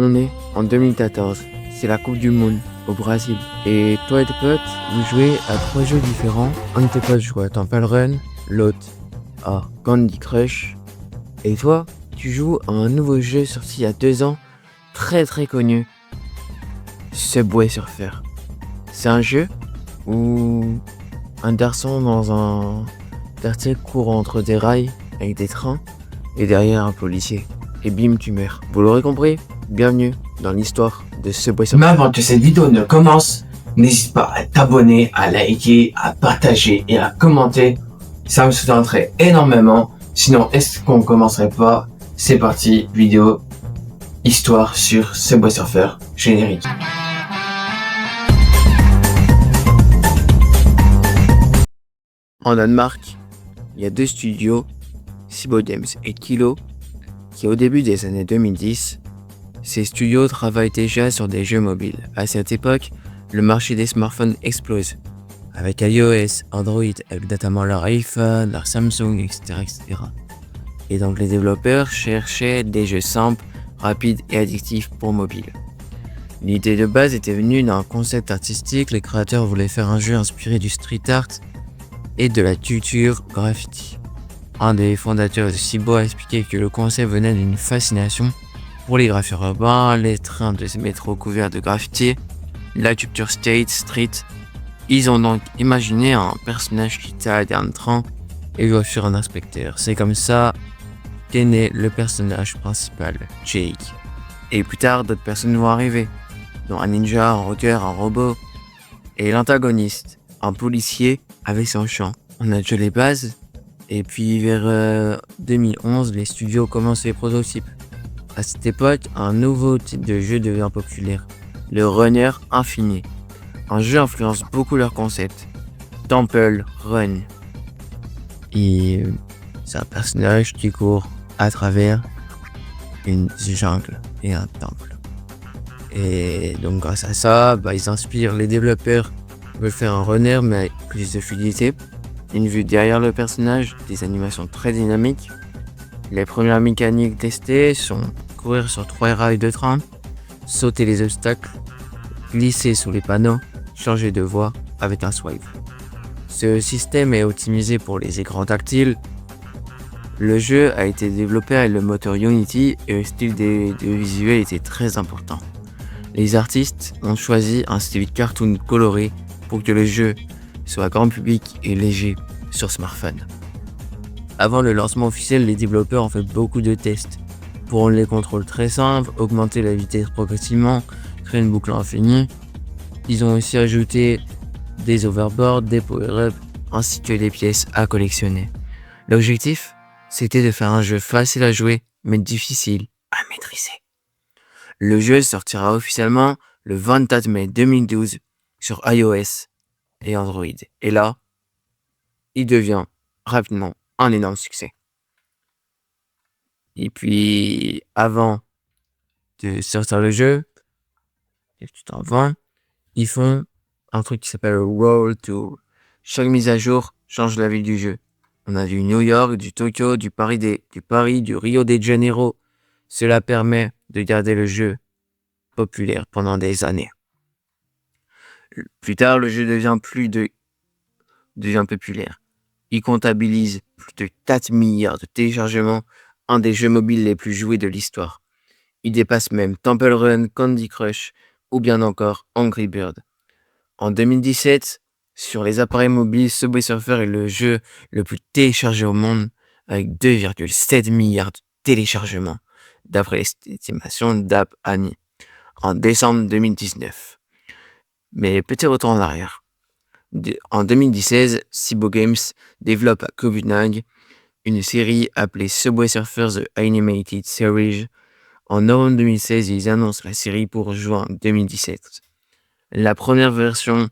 On est en 2014, c'est la Coupe du Monde au Brésil. Et toi et tes potes, vous jouez à 3 jeux différents. Un de tes potes joue à Temple Run, l'autre à Candy Crush. Et toi, tu joues à un nouveau jeu sorti il y a 2 ans, très connu, Subway Surfer. C'est un jeu où un garçon dans un quartier court entre des rails avec des trains et derrière un policier. Et bim, tu meurs. Vous l'aurez compris, bienvenue dans l'histoire de Subway Surfer. Mais avant que cette vidéo ne commence, n'hésite pas à t'abonner, à liker, à partager et à commenter. Ça me soutiendrait énormément. Sinon, est-ce qu'on commencerait pas? C'est parti, vidéo, histoire sur Subway Surfer, générique. En Danemark, il y a 2 studios, Cibo Games et Kilo, qui au début des années 2010, ces studios travaillent déjà sur des jeux mobiles. À cette époque, le marché des smartphones explose, avec iOS, Android, avec notamment leur iPhone, leur Samsung, etc. Et donc les développeurs cherchaient des jeux simples, rapides et addictifs pour mobile. L'idée de base était venue d'un concept artistique, les créateurs voulaient faire un jeu inspiré du street art et de la culture graffiti. Un des fondateurs de Cibo a expliqué que le concept venait d'une fascination pour les graffeurs urbains, les trains de métro couverts de graffiti, la culture street. Ils ont donc imaginé un personnage qui t'a un train et doit fuir un inspecteur. C'est comme ça qu'est né le personnage principal, Jake. Et plus tard, d'autres personnes vont arriver, dont un ninja, un rocker, un robot, et l'antagoniste, un policier avec son chant. On a déjà les bases, et puis vers 2011, les studios commencent les prototypes. À cette époque, un nouveau type de jeu devient populaire, le runner infini. Un jeu influence beaucoup leur concept, Temple Run. Et c'est un personnage qui court à travers une jungle et un temple. Et donc grâce à ça, ils inspirent les développeurs veulent faire un runner mais avec plus de fluidité, une vue derrière le personnage, des animations très dynamiques. Les premières mécaniques testées sont courir sur 3 rails de train, sauter les obstacles, glisser sous les panneaux, changer de voie avec un swipe. Ce système est optimisé pour les écrans tactiles. Le jeu a été développé avec le moteur Unity et le style des visuels était très important. Les artistes ont choisi un style cartoon coloré pour que le jeu soit grand public et léger sur smartphone. Avant le lancement officiel, les développeurs ont fait beaucoup de tests pour rendre les contrôles très simples, augmenter la vitesse progressivement, créer une boucle infinie. Ils ont aussi ajouté des overboards, des power-ups, ainsi que des pièces à collectionner. L'objectif, c'était de faire un jeu facile à jouer, mais difficile à maîtriser. Le jeu sortira officiellement le 24 mai 2012 sur iOS et Android. Et là, il devient rapidement un énorme succès. Et puis, avant de sortir le jeu, ils font un truc qui s'appelle Roll Tour. Chaque mise à jour change la ville du jeu. On a du New York, du Tokyo, du Paris, du Rio de Janeiro. Cela permet de garder le jeu populaire pendant des années. Plus tard, le jeu devient populaire. Il comptabilise plus de 4 milliards de téléchargements, un des jeux mobiles les plus joués de l'histoire. Il dépasse même Temple Run, Candy Crush ou bien encore Angry Bird. En 2017, sur les appareils mobiles, Subway Surfer est le jeu le plus téléchargé au monde avec 2,7 milliards de téléchargements, d'après l'estimation d'App Annie, en décembre 2019. Mais petit retour en arrière. En 2016, Cibo Games développe à Copenhague une série appelée Subway Surfer The Animated Series. En novembre 2016, ils annoncent la série pour juin 2017. La première version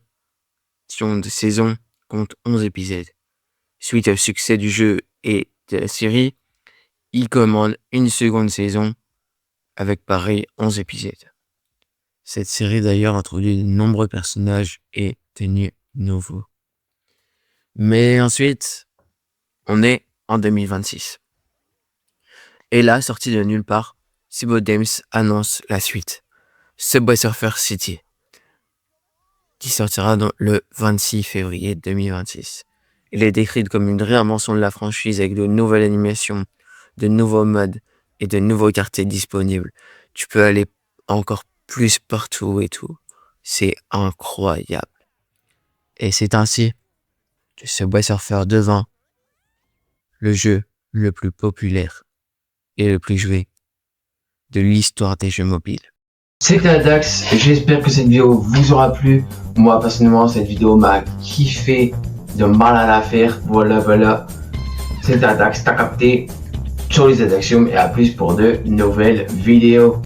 de saison compte 11 épisodes. Suite au succès du jeu et de la série, ils commandent une seconde saison avec pareil 11 épisodes. Cette série d'ailleurs introduit de nombreux personnages et tenues nouveaux. Mais ensuite, on est en 2026. Et là, sorti de nulle part, Cboe Games annonce la suite, Subway Surfer City, qui sortira le 26 février 2026. Il est décrit comme une réinvention de la franchise avec de nouvelles animations, de nouveaux modes et de nouveaux quartiers disponibles. Tu peux aller encore plus partout et tout. C'est incroyable. Et c'est ainsi que Subway Surfer devint le jeu le plus populaire et le plus joué de l'histoire des jeux mobiles. C'était Adax, j'espère que cette vidéo vous aura plu. Moi personnellement cette vidéo m'a kiffé de mal à la faire. Voilà. C'était Adax, t'as capté. Ciao les Adaxium et à plus pour de nouvelles vidéos.